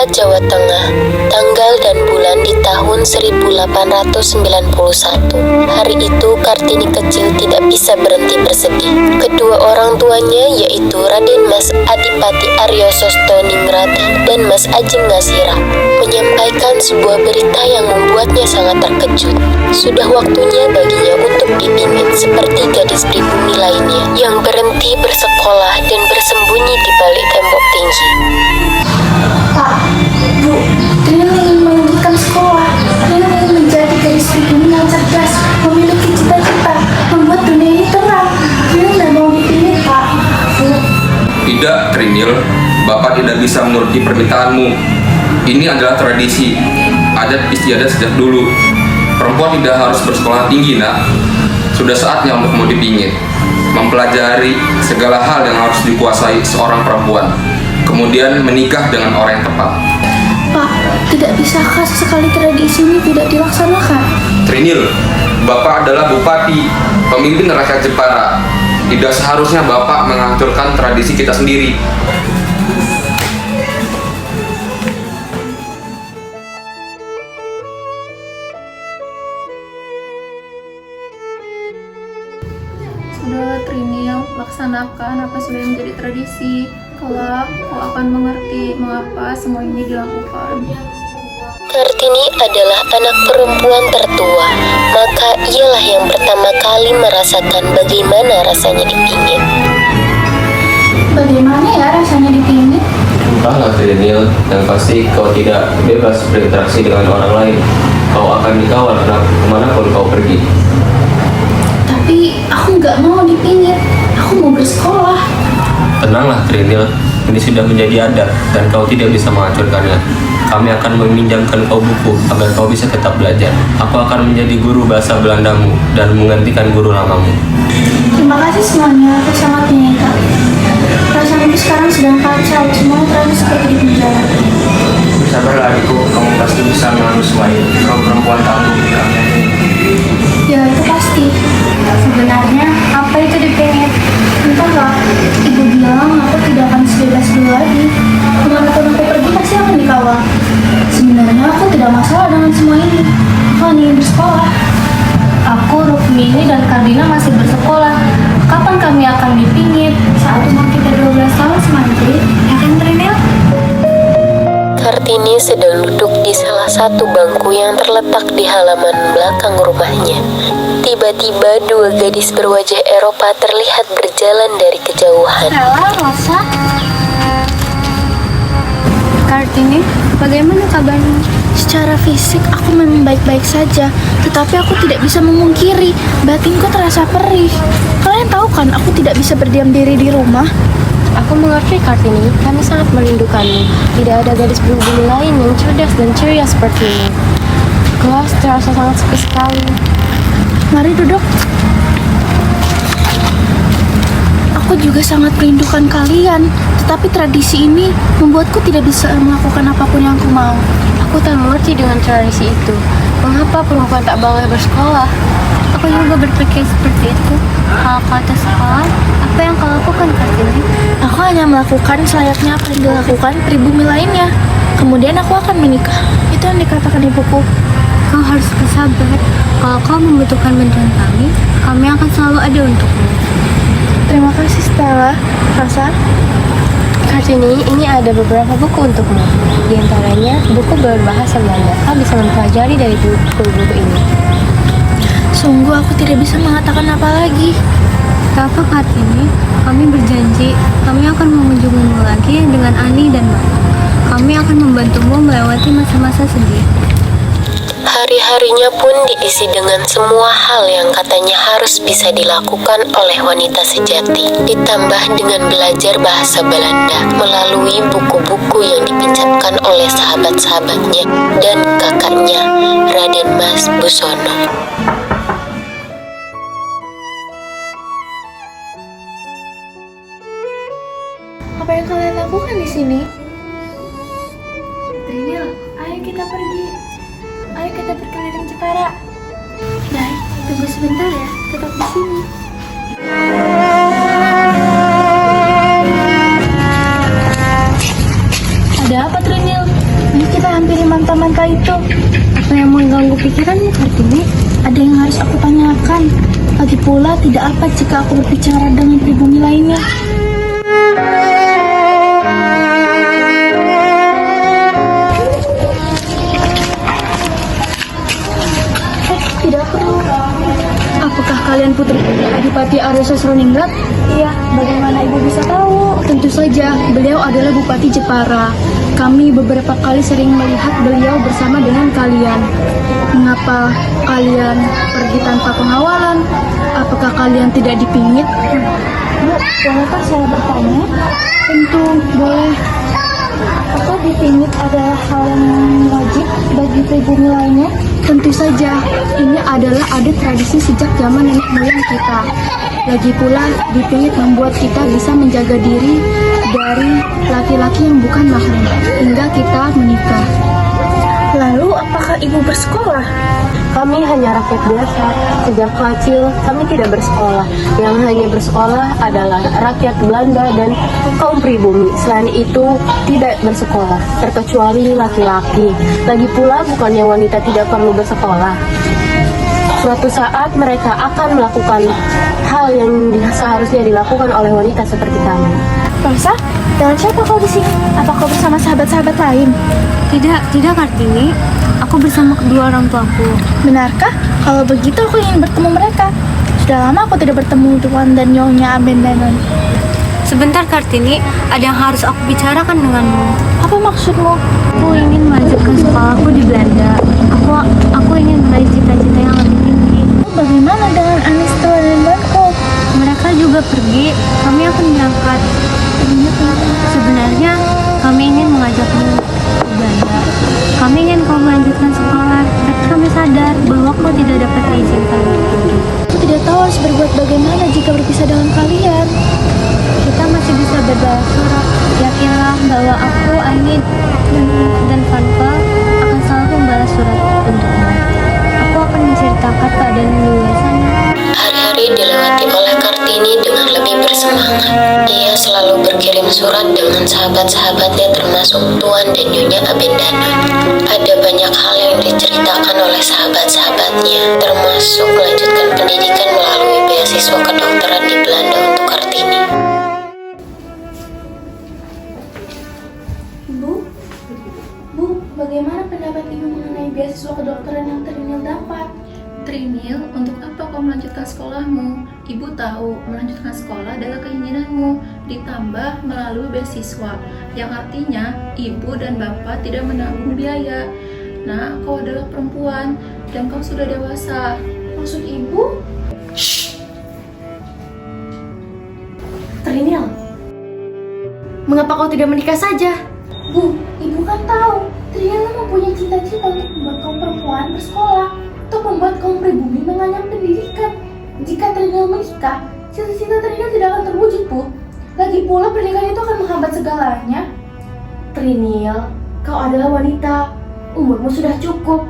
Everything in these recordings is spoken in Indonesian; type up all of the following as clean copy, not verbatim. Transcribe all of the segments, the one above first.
Jepara, Jawa Tengah, tanggal dan bulan di tahun 1891. Hari itu Kartini kecil tidak bisa berhenti bersedih. Kedua orang tuanya yaitu Raden Mas Adipati Aryo Sostoningrat dan Mas Ajeng Ngasira menyampaikan sebuah berita yang membuatnya sangat terkejut. Sudah waktunya baginya untuk dipingit seperti gadis pribumi lainnya yang berhenti bersekolah dan bersembunyi di balik tembok tinggi. Pak, Bu, Trina ingin melanjutkan sekolah. Trina ingin menjadi gadis pribumi yang cerdas, memiliki cita-cita, membuat dunia ini terang. Trina tidak mau dipilih, Pak. Bu. Tidak, Trinil. Bapak tidak bisa menuruti permintaanmu. Ini adalah tradisi, adat istiadat sejak dulu. Perempuan tidak harus bersekolah tinggi, nak. Sudah saatnya untukmu dipingit, mempelajari segala hal yang harus dikuasai seorang perempuan, kemudian menikah dengan orang yang tepat. Pak, tidak bisakah sesekali tradisi ini tidak dilaksanakan? Trinil, Bapak adalah bupati, pemimpin rakyat Jepara. Tidak seharusnya Bapak menghancurkan tradisi kita sendiri. Sudahlah Trinil, laksanakan apa sudah menjadi tradisi. Kelak, kau akan mengerti mengapa semua ini dilakukan. Kartini adalah anak perempuan tertua, maka ialah yang pertama kali merasakan bagaimana rasanya dipingit. Bagaimana ya rasanya dipingit? Entahlah Trinil, yang pasti kau tidak bebas berinteraksi dengan orang lain. Kau akan dikawal kemanapun kau pergi. Tapi aku nggak mau dipingit. Aku mau bersekolah. Tenanglah Trinil, ini sudah menjadi adat dan kau tidak bisa menghancurkannya. Kami akan meminjamkan kau buku agar kau bisa tetap belajar. Aku akan menjadi guru bahasa Belandamu dan menggantikan guru lamamu. Terima kasih semuanya. Aku sangat menyayangkan. Perasaanku sekarang sedang kacau. Semuanya terasa seperti di penjara. Sabarlah adikku, kamu pasti bisa melalui semua ini. Kau perempuan tangguh di kami ini. Ya, itu pasti. Sebenarnya, apa itu dipingit? Entahlah, ibu bilang aku tidak akan sebebas dulu lagi. Kemanapun aku pergi pasti akan dikawal. Sebenarnya aku tidak masalah dengan semua ini. Aku hanya ingin bersekolah. Aku, Rukmini, dan Kardina masih bersekolah. Kapan kami akan dipingit? Saat umur kita 12 tahun semantri, ya kan Trinil? Kartini sedang duduk di salah satu bangku yang terletak di halaman belakang rumahnya. Tiba-tiba dua gadis berwajah Eropa terlihat berjalan dari kejauhan. Halo, Rosa. Kartini, bagaimana kabarmu? Secara fisik aku memang baik-baik saja, tetapi aku tidak bisa memungkiri batinku terasa perih. Kalian tahu kan, aku tidak bisa berdiam diri di rumah. Aku mengerti Kartini, kami sangat merindukanmu. Tidak ada gadis pribumi lain yang cerdas dan ceria sepertimu. Kelas terasa sangat sepi sekali. Mari duduk. Aku juga sangat merindukan kalian, tetapi tradisi ini membuatku tidak bisa melakukan apapun yang aku mau. Aku tak mengerti dengan tradisi itu. Mengapa perempuan tak boleh bersekolah? Aku juga berpikir seperti itu. Kalau kata sekolah, apa yang kau lakukan Kartini? Aku hanya melakukan selayaknya apa yang dilakukan pribumi lainnya. Kemudian aku akan menikah. Itu yang dikatakan ibuku. Kau harus bersabar. Kalau kau membutuhkan bantuan kami akan selalu ada untukmu. Terima kasih Stella. Rosa. Kartini, ini ada beberapa buku untukmu. Di antaranya, buku berbahasa Belanda. Kau bisa mempelajari dari buku-buku ini. Sungguh aku tidak bisa mengatakan apa lagi. Tak apa Kartini, kami berjanji kami akan mengunjungimu lagi dengan Ani dan Mama. Kami akan membantumu melewati masa-masa sedih. Hari-harinya pun diisi dengan semua hal yang katanya harus bisa dilakukan oleh wanita sejati, ditambah dengan belajar bahasa Belanda melalui buku-buku yang dipinjamkan oleh sahabat-sahabatnya dan kakaknya, Raden Mas Busono. Apa yang kalian lakukan di sini? Trinil, ayo kita pergi. Ayo kita berkeliling Jepara. Baik, tunggu sebentar ya. Tetap di sini. Ada apa Trinil? semata-mata itu? Apa yang mengganggu pikiranmu, Kartini? Ada yang harus aku tanyakan. Lagi pula tidak apa jika aku berbicara dengan pribumi lainnya. Tidak perlu. Apakah kalian putri-putri Adipati Arya Sosroningrat? Iya, bagaimana ibu bisa tahu? Tentu saja, beliau adalah Bupati Jepara. Kami beberapa kali sering melihat beliau bersama dengan kalian. Mengapa kalian pergi tanpa pengawalan? Apakah kalian tidak dipingit? Bu, bolehkah saya bertanya? Tentu boleh. Apakah dipingit adalah hal yang wajib bagi pribumi lainnya? Tentu saja, ini adalah adat tradisi sejak zaman nenek moyang kita. Lagi pula, dipingit membuat kita bisa menjaga diri dari laki-laki yang bukan mahram hingga kita menikah. Lalu, apakah ibu bersekolah? Kami hanya rakyat biasa. Sejak kecil kami tidak bersekolah. Yang hanya bersekolah adalah rakyat Belanda dan kaum pribumi. Selain itu tidak bersekolah, terkecuali laki-laki. Lagi pula bukannya wanita tidak perlu bersekolah. Suatu saat mereka akan melakukan hal yang seharusnya dilakukan oleh wanita seperti kami. Rosa, dengan siapa kau di sini? Apa kau bersama sahabat-sahabat lain? Tidak Kartini. Aku bersama kedua orang tuaku. Benarkah? Kalau begitu aku ingin bertemu mereka. Sudah lama aku tidak bertemu Tuan dan Nyonya Abendanon. Sebentar Kartini, ada yang harus aku bicarakan denganmu. Apa maksudmu? Aku ingin melanjutkan sekolahku di Belanda. Aku ingin meraih cita-cita yang lebih tinggi. Bagaimana dengan Anisto dan Marco? Mereka juga pergi. Kami akan berangkat. Sebenarnya kami ingin mengajakmu ke Belanda. Kami ingin kau melanjutkan sekolah, tapi kami sadar bahwa kau tidak dapat diizinkan untuk pergi. Aku tidak tahu harus berbuat bagaimana jika berpisah dengan kalian. Kita masih bisa berbalas surat. Yakinlah bahwa aku, Ani, dan Vanpa akan selalu membalas surat untukmu. Aku akan menceritakan keadaan di luar sana. Hari-hari dilewati oleh Kartini dengan lebih bersemangat. Ia selalu berkirim surat dengan sahabat-sahabatnya termasuk Tuan dan Nyonya Abendanon. Ada banyak hal yang diceritakan oleh sahabat-sahabatnya, termasuk melanjutkan pendidikan melalui beasiswa kedokteran di Belanda untuk Kartini. Bu, bagaimana pendapat ibu mengenai beasiswa kedokteran yang Trinil dapat? Trinil, untuk apa kau melanjutkan sekolahmu? Ibu tahu, melanjutkan sekolah adalah keinginanmu, ditambah melalui beasiswa, yang artinya ibu dan bapak tidak menanggung biaya. Nah, kau adalah perempuan, dan kau sudah dewasa. Maksud ibu? Trinil, Mengapa kau tidak menikah saja? Bu, ibu kan tahu Trinil mempunyai cita-cita untuk membuat kaum perempuan bersekolah atau membuat kaum pribumi mengenyam pendidikan. Jika Trinil menikah, cita-cita Trinil tidak akan terwujud, Bu. Lagi pula pernikahan itu akan menghambat segalanya. Trinil, kau adalah wanita, umurmu sudah cukup.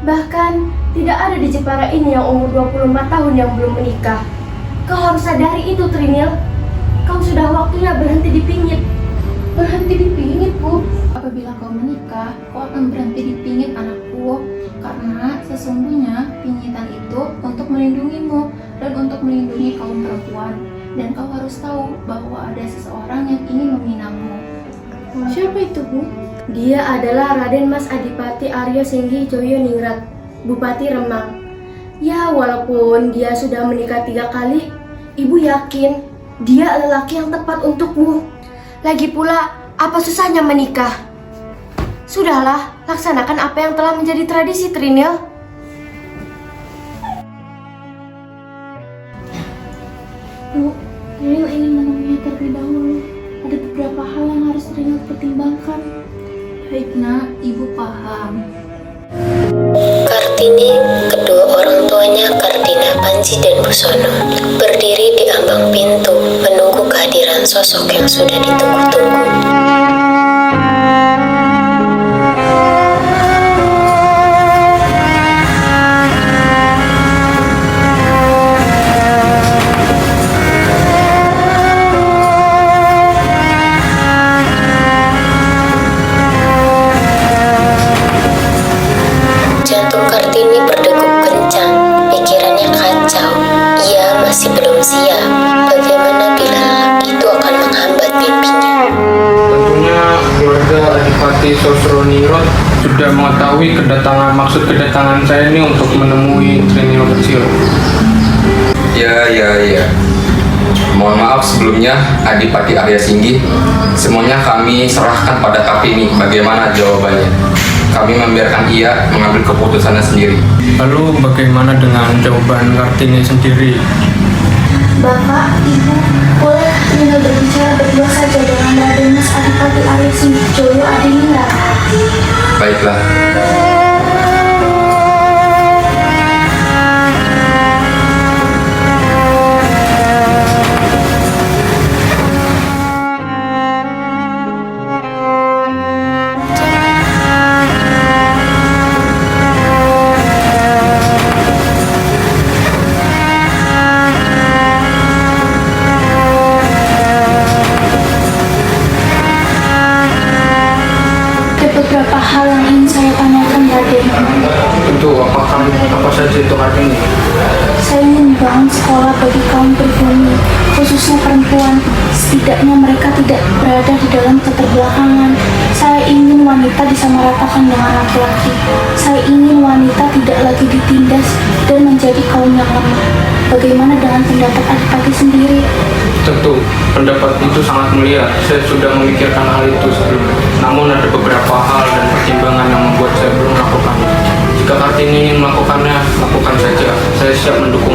Bahkan tidak ada di Jepara ini yang umur 25 tahun yang belum menikah. Kau harus sadari itu, Trinil. Kau sudah waktunya berhenti dipingit. Berhenti dipingit, Bu. Apabila kau menikah, kau akan berhenti dipingit, anakku. Karena sesungguhnya pingitan itu untuk melindungimu dan untuk melindungi kaum perempuan. Dan kau harus tahu bahwa ada seseorang yang ingin meminangmu. Siapa itu, Bu? Dia adalah Raden Mas Adipati Arya Singgi Joyoningrat, Bupati Remang. Ya, walaupun dia sudah menikah 3 kali, ibu yakin dia lelaki yang tepat untukmu. Lagi pula, apa susahnya menikah? Sudahlah, laksanakan apa yang telah menjadi tradisi, Trinil. Bu, Trinil ingin menemuinya terlebih dahulu. Ada beberapa hal yang harus Trinil pertimbangkan. Baik, Nak, Ibu paham. Kartini, kedua orang tuanya Kartina Panji dan Busono, berdiri di ambang pintu menunggu kehadiran sosok yang sudah ditunggu-tunggu. Kartini berdegup kencang, pikirannya kacau. Ia masih belum siap. Bagaimana bila lelaki itu akan menghambat mimpinya? Tentunya keluarga Adipati Sosroningrat sudah mengetahui maksud kedatangan saya ini untuk menemui Trinil kecil. Ya. Mohon maaf sebelumnya, Adipati Arya Singgi. Semuanya kami serahkan pada Kartini. Bagaimana jawabannya? Kami membiarkan ia mengambil keputusannya sendiri. Lalu bagaimana dengan jawaban Kartini sendiri? Bapak, Ibu, boleh Trinil berbicara berdua saja dengan Raden Mas Adipati Arya Singgi Joyo Adiningrat? Baiklah. Beberapa hal yang ingin saya tanyakan, Raden. Tentu, apa saja itu Kartini? Saya ingin membangun sekolah bagi kaum pribumi, khususnya perempuan. Setidaknya mereka tidak berada di dalam keterbelakangan. Saya ingin wanita disamaratakan dengan laki-laki. Saya ingin wanita tidak lagi ditindas dan menjadi kaum yang lemah. Bagaimana dengan pendapat Adipati sendiri? Tentu, pendapat itu sangat mulia. Saya sudah memikirkan hal itu sebelumnya. Namun ada beberapa hal dan pertimbangan yang membuat saya belum melakukannya. Jika Kartini ingin melakukannya, lakukan saja. Saya siap mendukung